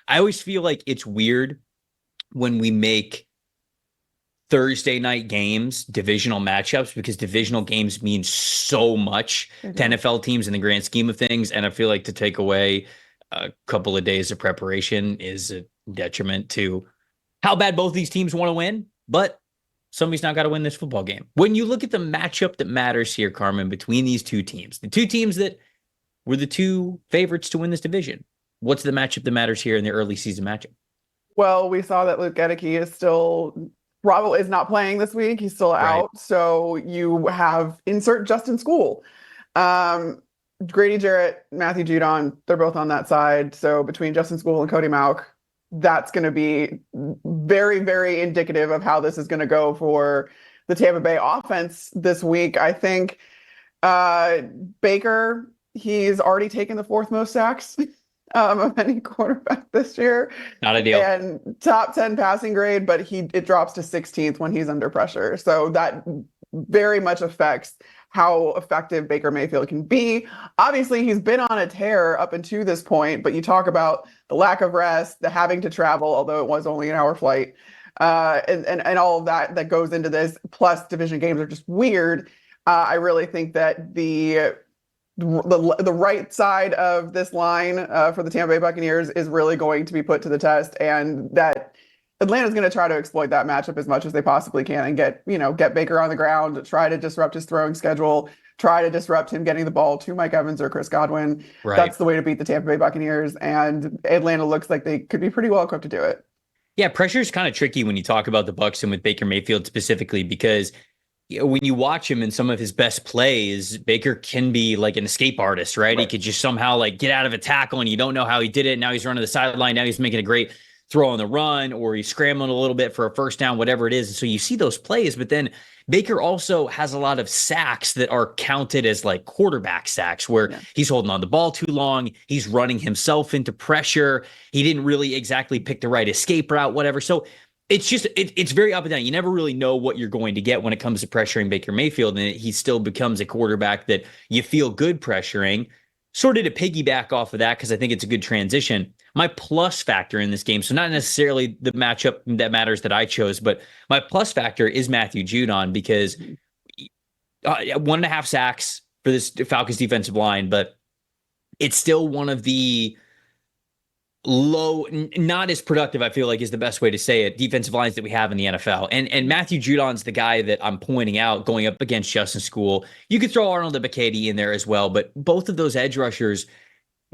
I always feel like it's weird when we make Thursday night games divisional matchups, because divisional games mean so much to NFL teams in the grand scheme of things. And I feel like to take away a couple of days of preparation is a detriment to how bad both these teams want to win. But somebody's not got to win this football game. When you look at the matchup that matters here, Carmen, between these two teams, the two teams that were the two favorites to win this division, what's the matchup that matters here in the early season matchup? Well, we saw that Luke Gedeke is not playing this week. He's still out. Right. So you have insert Justin School. Grady Jarrett, Matthew Judon, they're both on that side. So between Justin School and Cody Mauch, that's going to be very, very indicative of how this is going to go for the Tampa Bay offense this week. I think Baker, he's already taken the fourth most sacks of any quarterback this year. Not a deal. And top 10 passing grade, but it drops to 16th when he's under pressure. So that very much affects how effective Baker Mayfield can be. Obviously, he's been on a tear up until this point, but you talk about the lack of rest, the having to travel, although it was only an hour flight, and all of that goes into this, plus division games are just weird. I really think that the right side of this line for the Tampa Bay Buccaneers is really going to be put to the test, and that Atlanta's going to try to exploit that matchup as much as they possibly can and get Baker on the ground, try to disrupt his throwing schedule, try to disrupt him getting the ball to Mike Evans or Chris Godwin. Right. That's the way to beat the Tampa Bay Buccaneers, and Atlanta looks like they could be pretty well equipped to do it. Yeah, pressure is kind of tricky when you talk about the Bucs and with Baker Mayfield specifically, because when you watch him in some of his best plays, Baker can be like an escape artist, right? He could just somehow like get out of a tackle and you don't know how he did it. Now he's running the sideline. Now he's making a great throw on the run, or he's scrambling a little bit for a first down, whatever it is. And so you see those plays, but then Baker also has a lot of sacks that are counted as like quarterback sacks, where he's holding on the ball too long. He's running himself into pressure. He didn't really exactly pick the right escape route, whatever. So it's just, it's very up and down. You never really know what you're going to get when it comes to pressuring Baker Mayfield. And he still becomes a quarterback that you feel good pressuring. Sort of to piggyback off of that, because I think it's a good transition. My plus factor in this game, so not necessarily the matchup that matters that I chose, but my plus factor is Matthew Judon, because 1.5 sacks for this Falcons defensive line, but it's still one of the low, not as productive, I feel like is the best way to say it, defensive lines that we have in the NFL. And Matthew Judon's the guy that I'm pointing out going up against Justin School. You could throw Arnold Ebiketie in there as well, but both of those edge rushers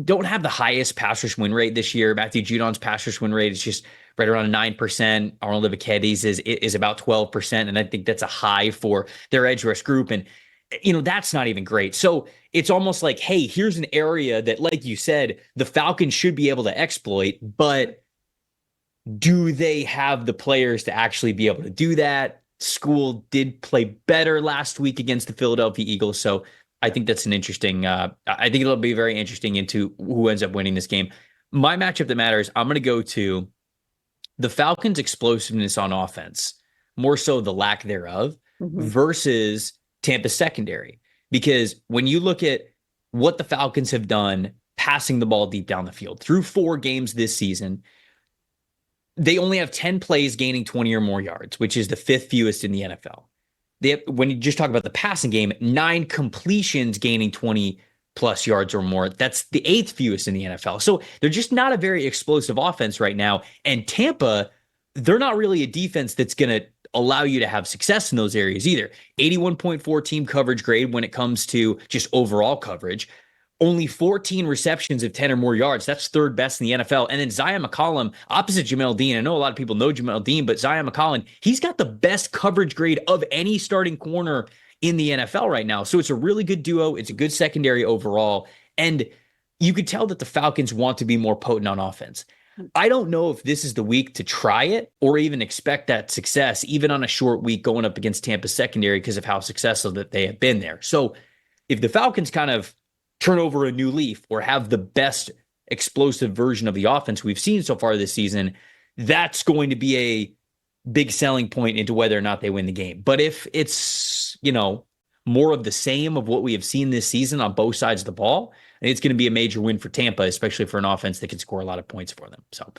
don't have the highest pass rush win rate this year. Matthew Judon's pass rush win rate is just right around 9%. Arnold Ebiketie's is about 12%. And I think that's a high for their edge rush group. And that's not even great. So it's almost like, hey, here's an area that, like you said, the Falcons should be able to exploit, but do they have the players to actually be able to do that? School did play better last week against the Philadelphia Eagles. So I think that's an interesting, I think it'll be very interesting into who ends up winning this game. My matchup that matters, I'm going to go to the Falcons' explosiveness on offense, more so the lack thereof, versus Tampa's secondary. Because when you look at what the Falcons have done passing the ball deep down the field through 4 games this season, they only have 10 plays gaining 20 or more yards, which is the 5th fewest in the NFL. They have, when you just talk about the passing game, 9 completions gaining 20 plus yards or more. That's the 8th fewest in the NFL. So they're just not a very explosive offense right now. And Tampa, they're not really a defense that's going to allow you to have success in those areas either. 81.4 team coverage grade when it comes to just overall coverage. Only 14 receptions of 10 or more yards. That's 3rd best in the NFL. And then Zion McCollum, opposite Jamel Dean. I know a lot of people know Jamel Dean, but Zion McCollum, he's got the best coverage grade of any starting corner in the NFL right now. So it's a really good duo. It's a good secondary overall. And you could tell that the Falcons want to be more potent on offense. I don't know if this is the week to try it or even expect that success, even on a short week going up against Tampa's secondary because of how successful that they have been there. So if the Falcons kind of turn over a new leaf or have the best explosive version of the offense we've seen so far this season, that's going to be a big selling point into whether or not they win the game. But if it's, more of the same of what we have seen this season on both sides of the ball, think it's going to be a major win for Tampa, especially for an offense that can score a lot of points for them. So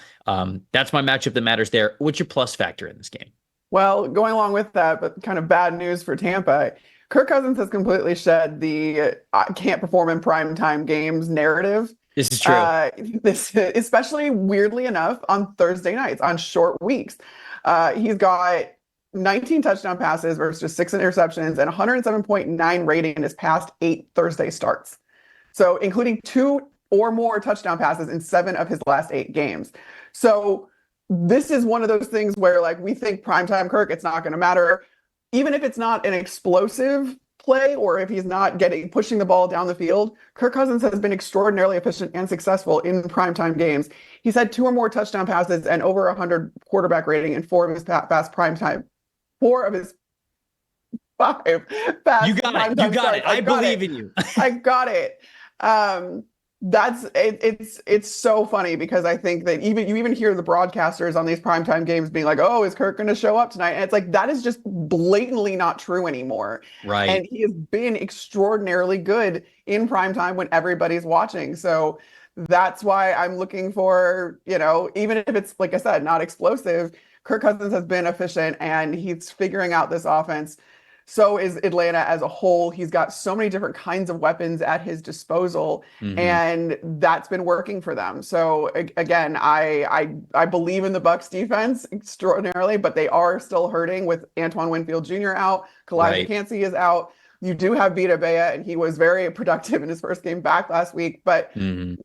that's my matchup that matters there. What's your plus factor in this game? Well, going along with that, but kind of bad news for Tampa, Kirk Cousins has completely shed the can't perform in primetime games narrative. This is true. This, especially weirdly enough, on Thursday nights, on short weeks. He's got 19 touchdown passes versus just 6 interceptions and 107.9 rating in his past 8 Thursday starts. So including 2 or more touchdown passes in 7 of his last 8 games. So this is one of those things where, like, we think primetime Kirk, it's not going to matter. Even if it's not an explosive play or if he's not pushing the ball down the field, Kirk Cousins has been extraordinarily efficient and successful in primetime games. He's had 2 or more touchdown passes and over 100 quarterback rating in 4 of his past primetime. 4 of his 5 past. You got it. You got it. I believe in you. I got it. It's so funny because I think that you even hear the broadcasters on these primetime games being like, oh, is Kirk going to show up tonight? And it's like, that is just blatantly not true anymore. Right. And he has been extraordinarily good in primetime when everybody's watching. So that's why I'm looking for, even if it's, like I said, not explosive, Kirk Cousins has been efficient and he's figuring out this offense. So is Atlanta as a whole. He's got so many different kinds of weapons at his disposal, and that's been working for them. So again, I believe in the Bucs defense extraordinarily, but they are still hurting with Antoine Winfield Jr. out. Kalai McCansey is out. You do have Vita Bea, and he was very productive in his first game back last week. But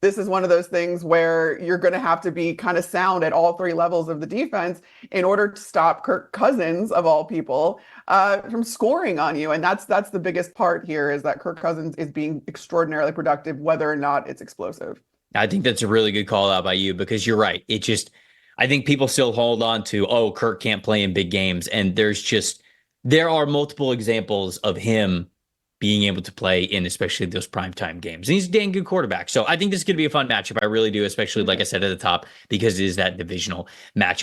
this is one of those things where you're going to have to be kind of sound at all 3 levels of the defense in order to stop Kirk Cousins, of all people, from scoring on you. And that's the biggest part here, is that Kirk Cousins is being extraordinarily productive, whether or not it's explosive. I think that's a really good call out by you, because you're right. I think people still hold on to, oh, Kirk can't play in big games. And there are multiple examples of him being able to play in especially those primetime games. And he's a dang good quarterback. So I think this is going to be a fun matchup. I really do, especially, like I said at the top, because it is that divisional matchup.